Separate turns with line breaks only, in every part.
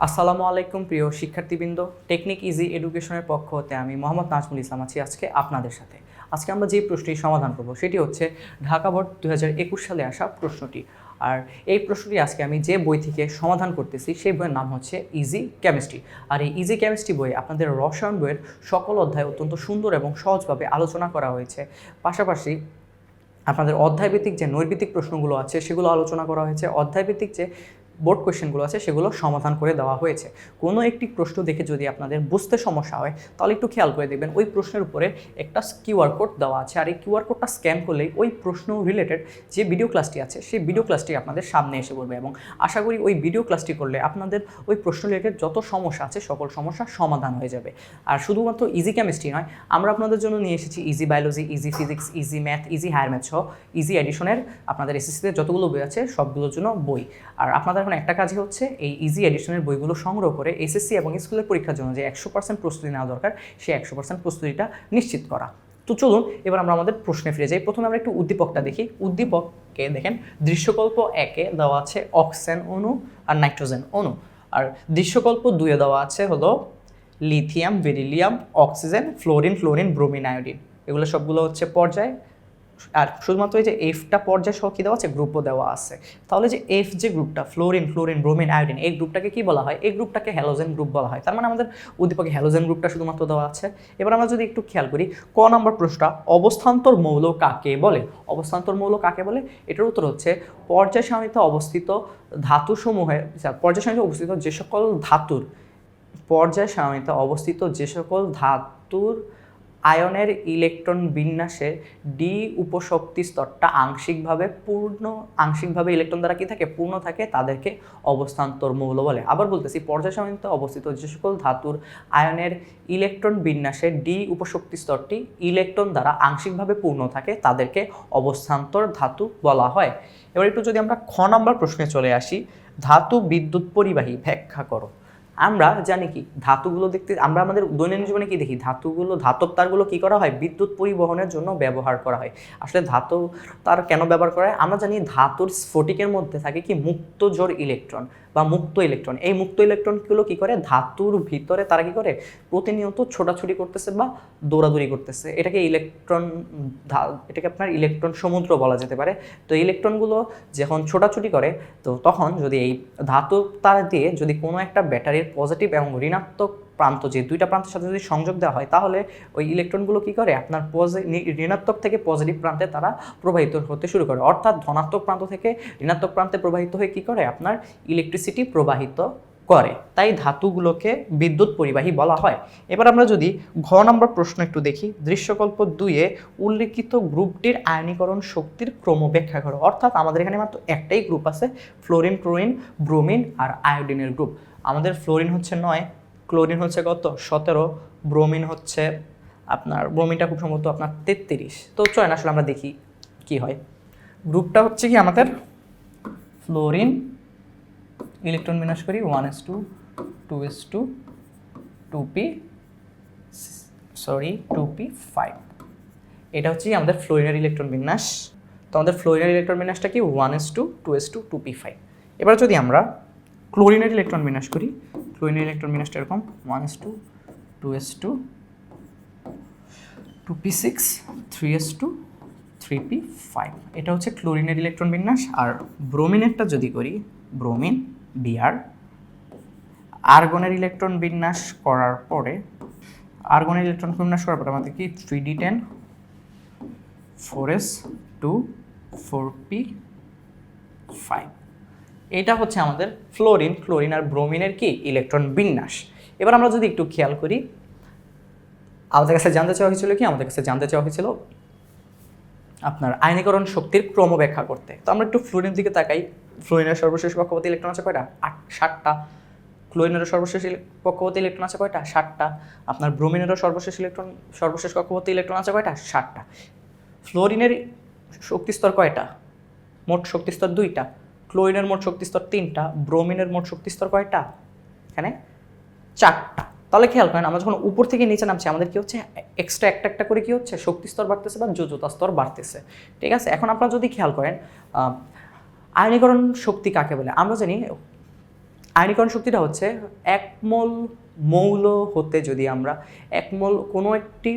আসসালামু আলাইকুম প্রিয় শিক্ষার্থীবৃন্দ, টেকনিক ইজি এডুকেশনের পক্ষ হতে আমি মোহাম্মদ নাজমুল ইসলাম আছি আজকে আপনাদের সাথে। আজকে আমরা যে প্রশ্নটি সমাধান করব সেটি হচ্ছে ঢাকা বোর্ড 2021 সালে আসা প্রশ্নটি। আর এই প্রশ্নটি আজকে আমি যে বই থেকে সমাধান করতেছি সেই বইয়ের নাম হচ্ছে ইজি কেমিস্ট্রি। আর এই ইজি কেমিস্ট্রি বইয়ে আপনাদের রসায়ন বইয়ের সকল অধ্যায় অত্যন্ত সুন্দর এবং সহজভাবে আলোচনা করা হয়েছে। পাশাপাশি আপনাদের অধ্যায়ভিত্তিক যে নৈর্ভিত্তিক প্রশ্নগুলো আছে সেগুলো আলোচনা করা হয়েছে, অধ্যায়ভিত্তিক যে বোর্ড কোয়েশ্চেনগুলো আছে সেগুলো সমাধান করে দেওয়া হয়েছে। কোনো একটি প্রশ্ন দেখে যদি আপনাদের বুঝতে সমস্যা হয় তাহলে একটু খেয়াল করে দেখবেন ওই প্রশ্নের উপরে একটা কিউআর কোড দেওয়া আছে, আর এই কিউআর কোডটা স্ক্যান করলেই ওই প্রশ্ন রিলেটেড যে ভিডিও ক্লাসটি আছে সেই ভিডিও ক্লাসটি আপনাদের সামনে এসে পড়বে এবং আশা করি ওই ভিডিও ক্লাসটি করলে আপনাদের ওই প্রশ্ন রিলেটেড যত সমস্যা আছে সকল সমস্যার সমাধান হয়ে যাবে। আর শুধুমাত্র ইজি কেমিস্ট্রি নয়, আমরা আপনাদের জন্য নিয়ে এসেছি easy biology, easy physics, easy math, easy higher math সহ ইজি এডিশনের আপনাদের এসএসসিতে যতগুলো বই আছে সবগুলোর জন্য বই। আর আপনাদের এখন একটা কাজই হচ্ছে এই ইজি এডিশনের বইগুলো সংগ্রহ করে এসএসসি এবং স্কুলের পরীক্ষার জন্য যে 100% প্রস্তুতি নেওয়া দরকার সেই 100% প্রস্তুতিটা নিশ্চিত করা। তো চলুন এবার আমরা আমাদের প্রশ্নে ফিরে যাই। প্রথমে আমরা একটু উদ্দীপকটা দেখি। উদ্দীপককে দেখেন, দৃশ্যকল্প 1-এ দেওয়া আছে অক্সিজেন অণু আর নাইট্রোজেন অণু, আর দৃশ্যকল্প 2-এ দেওয়া আছে হলো lithium, beryllium, oxygen, fluorine, bromine, iodine. এগুলো সবগুলো হচ্ছে পর্যায়। আর শুধুমাত্র এই যে এফটা পর্যায় সহ কী দেওয়া আছে, গ্রুপও দেওয়া আছে। তাহলে যে এফ যে গ্রুপটা, ফ্লোরিন, ব্রোমিন, আয়োডিন, এই গ্রুপটাকে কি বলা হয়? এই গ্রুপটাকে হ্যালোজেন গ্রুপ বলা হয়। তার মানে আমাদের উদ্দীপকে হ্যালোজেন গ্রুপটা শুধুমাত্র দেওয়া আছে। এবার আমরা যদি একটু খেয়াল করি ক নম্বর প্রশ্নটা, অবস্থান্তর মৌল কাকে বলে? অবস্থান্তর মৌল কাকে বলে? এটার উত্তর হচ্ছে পর্যায় সারণীতে অবস্থিত ধাতুসমূহের, পর্যায় সারণীতে অবস্থিত যে সকল ধাতুর, পর্যায় সারণীতে অবস্থিত যে সকল ধাতুর আয়নের ইলেকট্রন বিন্যাসে ডি উপশক্তি স্তরটা আংশিকভাবে ইলেকট্রন দ্বারা কি থাকে, পূর্ণ থাকে, তাদেরকে অবস্থান্তর মৌল বলে। আবার বলতেছি, পর্যায় সারণীতে অবস্থিত যে সকল ধাতুর আয়নের ইলেকট্রন বিন্যাসে ডি উপশক্তি স্তরটি ইলেকট্রন দ্বারা আংশিকভাবে পূর্ণ থাকে তাদেরকে অবস্থান্তর ধাতু বলা হয়। এবার একটু যদি আমরা খ নম্বর প্রশ্নে চলে আসি, ধাতু বিদ্যুৎ পরিবাহী ব্যাখ্যা করো। আমরা জানি কি ধাতুগুলো দেখতে, আমরা আমাদের দৈনন্দিন জীবনে কি দেখি, ধাতব তারগুলো কি করা হয়, বিদ্যুৎ পরিবহনের জন্য ব্যবহার করা হয়। আসলে ধাতু তার কেন ব্যবহার করা হয়? আমরা জানি ধাতুর স্ফটিকের মধ্যে থাকে কি মুক্ত জোড় ইলেকট্রন বা মুক্ত ইলেকট্রন। এই মুক্ত ইলেকট্রনগুলো কি করে, ধাতুর ভিতরে তারা কি করে, প্রতিনিয়ত ছোটাছুটি করতেছে বা দৌড়াদৌড়ি করতেছে। এটাকে আপনার ইলেকট্রন সমুদ্র বলা যেতে পারে। তো ইলেকট্রনগুলো যখন ছোটাছুটি করে, তো তখন যদি এই ধাতু তার দিয়ে যদি কোনো একটা ব্যাটারির পজিটিভ এবং ঋণাত্মক প্রান্ত, যে দুইটা প্রান্তের সাথে যদি সংযোগ দেওয়া হয়, তাহলে ওই ইলেকট্রনগুলো কি করে, আপনার ঋণাত্মক থেকে পজিটিভ প্রান্তে তারা প্রবাহিত হতে শুরু করে। অর্থাৎ ধনাত্মক প্রান্ত থেকে ঋণাত্মক প্রান্তে প্রবাহিত হয়ে কি করে, আপনার ইলেকট্রিসিটি প্রবাহিত করে। তাই ধাতুগুলোকে বিদ্যুৎ পরিবাহী বলা হয়। এবার আমরা যদি ঘ নম্বর প্রশ্ন একটু দেখি, দৃশ্যকল্প 2-এ উল্লিখিত গ্রুপটির আয়নীকরণ শক্তির ক্রম ব্যাখ্যা করো। অর্থাৎ আমাদের এখানে মাত্র একটাই গ্রুপ আছে, ফ্লোরিন, ব্রোমিন আর আয়োডিনের গ্রুপ। আমাদের ফ্লোরিন হচ্ছে 9, ক্লোরিন হচ্ছে কত, 17, ব্রোমিন হচ্ছে আপনার, ব্রোমিনটা খুব সম্ভবত আপনার 33। তো চলেন আসলে আমরা দেখি কি হয়। গ্রুপটা হচ্ছে কি আমাদের ফ্লোরিন, ইলেকট্রন বিন্যাস করি 1s2 2s2 2p5। এটা হচ্ছে আমাদের ফ্লোরিনের ইলেকট্রন বিন্যাস। তো আমাদের ফ্লোরিনের ইলেকট্রন বিন্যাসটা কি 1s2 2s2 2p5। এবার যদি আমরা ক্লোরিনের ইলেকট্রন বিন্যাস করি, ক্লোরিনের ইলেকট্রন বিন্যাসটা এরকম 1s2 2s2 2p6 3s2 3p5। এটা হচ্ছে ক্লোরিনের ইলেকট্রন বিন্যাস। আর ব্রোমিনেরটা যদি করি, ব্রোমিন Br, আর্গনের ইলেকট্রন বিন্যাস করার পরে আমাদের কি 3d10 4s2 4p5। এটা হচ্ছে আমাদের ক্লোরিন আর ব্রোমিনের কি ইলেকট্রন বিন্যাস। এবার আমরা যদি একটু খেয়াল করি, আমাদের কাছে জানতে চাওয়া হয়েছিল আপনার আয়নীকরণ শক্তির ক্রম ব্যাখ্যা করতে। তো আমরা একটু ফ্লোরিনের দিকে তাকাই। ফ্লোরিনের সর্বশেষ কক্ষপথে ইলেকট্রন আছে কয়টা? 7টা। ক্লোরিনেরও সর্বশেষ কক্ষপথে ইলেকট্রন আছে কয়টা? 7টা। আপনার ব্রোমিনেরও সর্বশেষ কক্ষপথে ইলেকট্রন আছে কয়টা? 7টা। ফ্লোরিনের শক্তিস্তর কয়টা? মোট শক্তিস্তর 2টা। ক্লোরিনের মোট শক্তিস্তর 3টা। ব্রোমিনের মোট শক্তিস্তর কয়টা? এখানে 4টা। তাহলে খেয়াল করেন, আমরা যখন উপর থেকে নিচে নামছি আমাদের কি হচ্ছে, এক্সট্রা একটা করে কি হচ্ছে, শক্তিস্তর বাড়তেছে বা যোজ্যতা স্তর বাড়তেছে। ঠিক আছে, এখন আপনারা যদি খেয়াল করেন আয়নীকরণ শক্তি কাকে বলে, আমরা জানি আয়নীকরণ শক্তিটা হচ্ছে এক মোল মৌল হতে যদি আমরা এক মোল কোনো একটি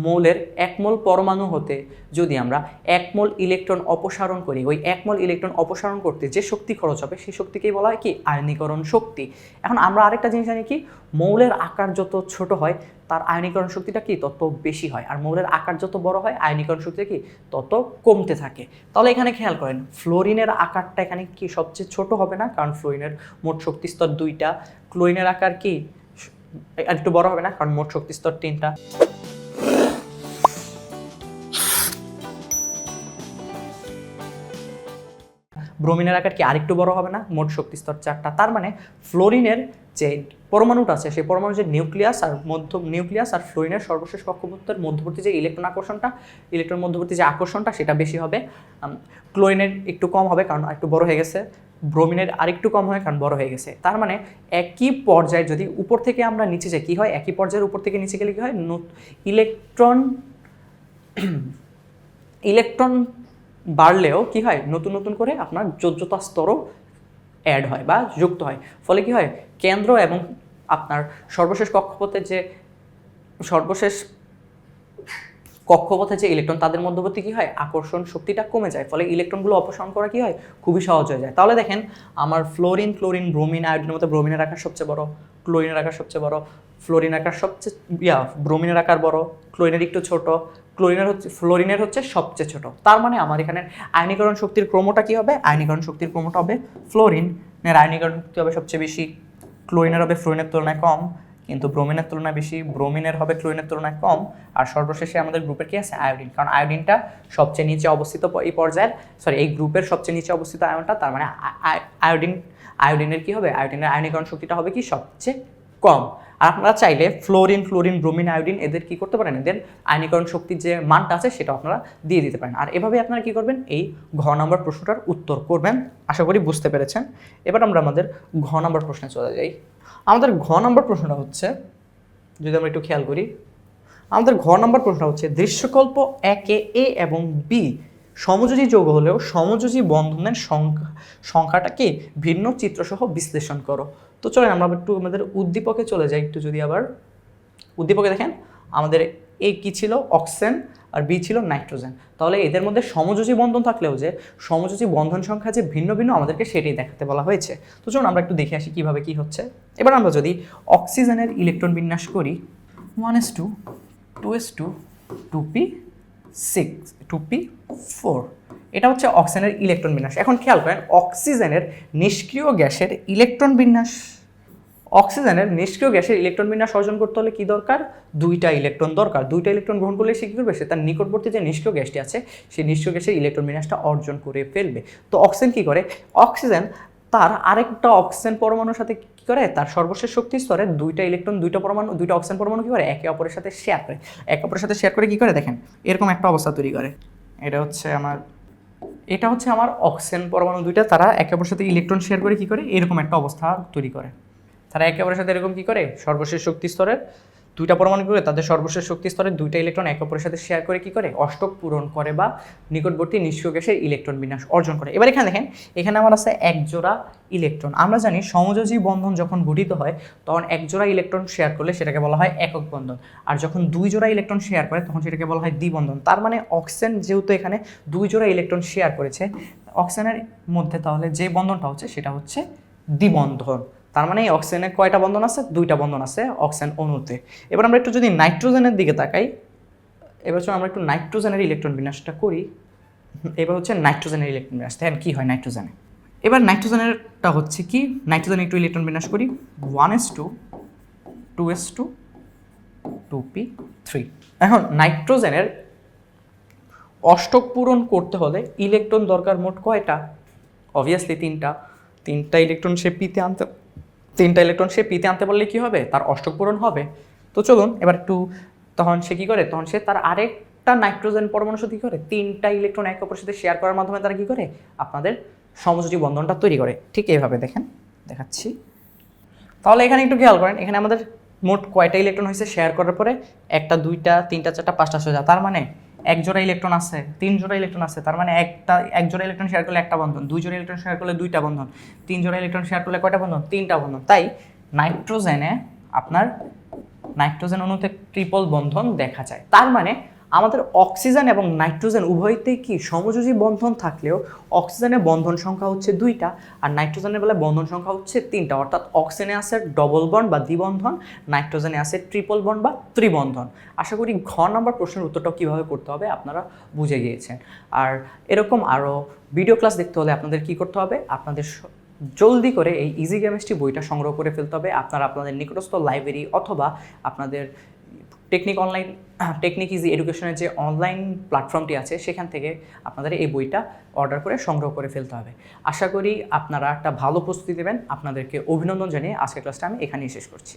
মৌলের এক মোল পরমাণু হতে যদি আমরা এক মোল ইলেকট্রন অপসারণ করি, ওই এক মোল ইলেকট্রন অপসারণ করতে যে শক্তি খরচ হবে সেই শক্তিকেই বলা হয় কি আয়নীকরণ শক্তি। এখন আমরা আরেকটা জিনিস জানি কি, মৌলের আকার যত ছোট হয় তার আয়নীকরণ শক্তিটা কি তত বেশি হয়, আর মৌলের আকার যত বড় হয় আয়নীকরণ শক্তিটা কি তত কমতে থাকে। তাহলে এখানে খেয়াল করেন ফ্লোরিনের আকারটা এখানে কি সবচেয়ে ছোট হবে না, কারণ ফ্লোরিনের মোট শক্তি স্তর 2টা। ক্লোরিনের আকার কি একটু বড় হবে না, কারণ মোট শক্তি স্তর 3টা। ব্রোমিনের আকার কি আরেকটু বড় হবে না, মোট শক্তি স্তর 4টা। তার মানে ফ্লোরিনের যে পরমাণুটা আছে সেই পরমাণুর যে নিউক্লিয়াস আর ফ্লোরিনের সর্বশেষ কক্ষপথের মধ্যবর্তী যে ইলেকট্রন মধ্যবর্তী যে আকর্ষণটা সেটা বেশি হবে। ক্লোরিনের একটু কম হবে কারণ একটু বড় হয়ে গেছে, ব্রোমিনের আরেকটু কম হয় কারণ বড় হয়ে গেছে। তার মানে একই পর্যায়ে যদি উপর থেকে আমরা নিচে যাই কি হয়, একই পর্যায়ের উপর থেকে নিচে গেলে কি হয়, ইলেকট্রন বাড়লেও কি হয়, নতুন নতুন করে আপনার যোজ্যতা স্তরও অ্যাড হয় বা যুক্ত হয়। ফলে কি হয়, কেন্দ্র এবং আপনার সর্বশেষ কক্ষপথে যে ইলেকট্রন তাদের মধ্যবর্তী কি হয়, আকর্ষণ শক্তিটা কমে যায়, ফলে ইলেকট্রনগুলো অপসারণ করা কি হয়, খুবই সহজ হয়ে যায়। তাহলে দেখেন আমার ফ্লোরিন, ক্লোরিন, ব্রোমিন, আয়োডিনের মধ্যে ব্রোমিনের আকার সবচেয়ে বড়, ক্লোরিনের আকার সবচেয়ে বড়, ফ্লোরিন আকার ব্রোমিনের আকার বড়, ক্লোরিনের একটু ছোট, ফ্লোরিনের হচ্ছে সবচেয়ে ছোট। তার মানে আমার এখানে আয়নীকরণ শক্তির ক্রমটা কি হবে, আয়নীকরণ শক্তির ক্রমটা হবে ফ্লোরিনের আয়নীকরণ শক্তি হবে সবচেয়ে বেশি, ক্লোরিনের হবে ফ্লোরিনের তুলনায় কম, কিন্তু ব্রোমিনের তুলনায় বেশি, ব্রোমিনের হবে ক্লোরিনের তুলনায় কম। আর সর্বশেষে আমাদের গ্রুপের কি আছে, আয়োডিন, কারণ আয়োডিনটা সবচেয়ে নিচে অবস্থিত এই গ্রুপের সবচেয়ে নিচে অবস্থিত আয়নটা। তার মানে আয়োডিনের কি হবে, আয়োডিনের আয়নীকরণ শক্তিটা হবে কি সবচেয়ে কম। আর আপনারা চাইলে ফ্লোরিন, ব্রোমিন, আয়োডিন এদের কি করতে পারেন, এদের আয়নীকরণ শক্তির যে মানটা আছে সেটা আপনারা দিয়ে দিতে পারেন। আর এভাবে আপনারা কি করবেন, এই ঘ নম্বর প্রশ্নটার উত্তর করবেন। আশা করি বুঝতে পেরেছেন। এবার আমরা আমাদের ঘ নম্বর প্রশ্নে চলে যাই। আমাদের ঘ নম্বর প্রশ্নটা হচ্ছে, যদি আমরা একটু খেয়াল করি, আমাদের ঘ নম্বর প্রশ্নটা হচ্ছে দৃশ্যকল্প 1-এ এ এবং বি সমযোজী যৌগ হলেও সমযোজী বন্ধনের সংখ্যাটাকে ভিন্ন চিত্রসহ বিশ্লেষণ করো। তো চলেন আমরা একটু আমাদের উদ্দীপকে চলে যাই একটু। যদি আবার উদ্দীপকে দেখেন আমাদের এ কি ছিল, অক্সিজেন, আর বি ছিল নাইট্রোজেন। তাহলে এদের মধ্যে সমযোজী বন্ধন থাকলেও যে সমযোজী বন্ধন সংখ্যা যে ভিন্ন ভিন্ন আমাদেরকে সেটাই দেখাতে বলা হয়েছে। তো চলুন আমরা একটু দেখে আসি কীভাবে কী হচ্ছে। এবার আমরা যদি অক্সিজেনের ইলেকট্রন বিন্যাস করি 1s2 2s2 2p6 2p4, এটা হচ্ছে অক্সিজেনের ইলেকট্রন বিন্যাস। এখন খেয়াল করেন অক্সিজেনের নিষ্ক্রিয় গ্যাসের ইলেকট্রন বিন্যাস অর্জন করতে হলে কি দরকার, 2টা ইলেকট্রন দরকার। 2টা ইলেকট্রন গ্রহণ করলে সে কী করবে, সে তার নিকটবর্তী যে নিষ্ক্রিয় গ্যাসটি আছে সেই নিষ্ক্রিয় গ্যাসের ইলেকট্রন বিন্যাসটা অর্জন করে ফেলবে। তো অক্সিজেন কি করে, অক্সিজেন তার আরেকটা অক্সিজেন পরমাণুর সাথে কি করে, তার সর্বশেষ শক্তি স্তরে 2টা ইলেকট্রন 2টা অক্সিজেন পরমাণু কি করে, একে অপরের সাথে শেয়ার করে কি করে, দেখেন এরকম একটা অবস্থা তৈরি করে। এটা হচ্ছে আমার অক্সিজেন পরমাণু 2টা, তারা একে অপরের সাথে ইলেকট্রন শেয়ার করে কি করে, এরকম একটা অবস্থা তৈরি করে। তারা একে অপরের সাথে এরকম কি করে, সর্বশেষ শক্তি স্তরের 2টা পরমাণু করে তাদের সর্বশেষ শক্তি স্তরের 2টা ইলেকট্রন একে অপরের সাথে শেয়ার করে কি করে, অষ্টক পূরণ করে বা নিকটবর্তী নিষ্ক্রিয় গ্যাসের ইলেকট্রন বিন্যাস অর্জন করে। এবার এখানে দেখেন, এখানে আমার আছে এক জোড়া ইলেকট্রন। আমরা জানি সমযোজী বন্ধন যখন গঠিত হয় তখন এক জোড়া ইলেকট্রন শেয়ার করলে সেটাকে বলা হয় একক বন্ধন, আর যখন 2 জোড়া ইলেকট্রন শেয়ার করে তখন সেটাকে বলা হয় দ্বিবন্ধন। তার মানে অক্সিজেন যেহেতু এখানে 2 জোড়া ইলেকট্রন শেয়ার করেছে, অক্সিজেনের মধ্যে তাহলে যে বন্ধনটা হচ্ছে সেটা হচ্ছে দ্বিবন্ধন। তার মানে এই অক্সিজেনের কয়টা বন্ধন আছে, 2টা বন্ধন আছে অক্সিজেন অণুতে। এবার আমরা একটু যদি নাইট্রোজেনের দিকে তাকাই, এবার আমরা একটু নাইট্রোজেনের ইলেকট্রন বিন্যাসটা করি। এবার হচ্ছে নাইট্রোজেনের ইলেকট্রন বিন্যাস, দেখেন কী হয় নাইট্রোজেনে। এবার নাইট্রোজেনেরটা হচ্ছে কি, নাইট্রোজেনের একটু ইলেকট্রন বিন্যাস করি 1s2 2s2 2p3। এখন নাইট্রোজেনের অষ্টক পূরণ করতে হলে ইলেকট্রন দরকার মোট কয়টা, অবভিয়াসলি 3টা ইলেকট্রন সে পিতে আনতে পারলে কি হবে, তার অষ্টক পূরণ হবে। তো চলুন এবার একটু, তখন সে কি করে, তখন সে তার আরেকটা নাইট্রোজেন পরমাণুর সাথে কী করে, 3টা ইলেকট্রন একে অপরের সাথে শেয়ার করার মাধ্যমে তারা কী করে, আপনাদের সমযোজী বন্ধনটা তৈরি করে। ঠিক এইভাবে দেখাচ্ছি। তাহলে এখানে একটু খেয়াল করেন, এখানে আমাদের মোট কয়টা ইলেকট্রন হয়েছে শেয়ার করার পরে, 1টা 2টা 3টা 4টা 5টা 6টা। তার মানে এক জোড়া ইলেকট্রন আছে, 3 জোড়া ইলেকট্রন আছে, তার মানে এক জোড়া ইলেকট্রন শেয়ার করলে একটা বন্ধন, 2 জোড়া ইলেকট্রন শেয়ার করলে 2টা বন্ধন, 3 জোড়া ইলেকট্রন শেয়ার করলে কয়টা বন্ধন? 3টা বন্ধন। তাই নাইট্রোজেন অণুতে ট্রিপল বন্ধন দেখা যায়। তার মানে আমাদের অক্সিজেন এবং নাইট্রোজেন উভয়তেই কি সমযোজী বন্ধন থাকলেও অক্সিজেনের বন্ধন সংখ্যা হচ্ছে 2টা আর নাইট্রোজেনের বেলায় বন্ধন সংখ্যা হচ্ছে 3টা, অর্থাৎ অক্সিজেনে আছে ডবল বন্ড বা দ্বিবন্ধন, নাইট্রোজেনে আছে ট্রিপল বন্ড বা ত্রিবন্ধন। আশা করি ঘ নম্বর প্রশ্নের উত্তরটাও কীভাবে করতে হবে আপনারা বুঝে গিয়েছেন। আর এরকম আরও ভিডিও ক্লাস দেখতে হলে আপনাদের কি করতে হবে? আপনাদের জলদি করে এই ইজি কেমিস্ট্রি বইটা সংগ্রহ করে ফেলতে হবে। আপনারা আপনাদের নিকটস্থ লাইব্রেরি অথবা আপনাদের টেকনিক ইজি এডুকেশনের যে অনলাইন প্ল্যাটফর্মটি আছে সেখান থেকে আপনাদের এই বইটা অর্ডার করে সংগ্রহ করে ফেলতে হবে। আশা করি আপনারা একটা ভালো প্রস্তুতি দেবেন। আপনাদেরকে অভিনন্দন জানিয়ে আজকের ক্লাসটা আমি এখানেই শেষ করছি।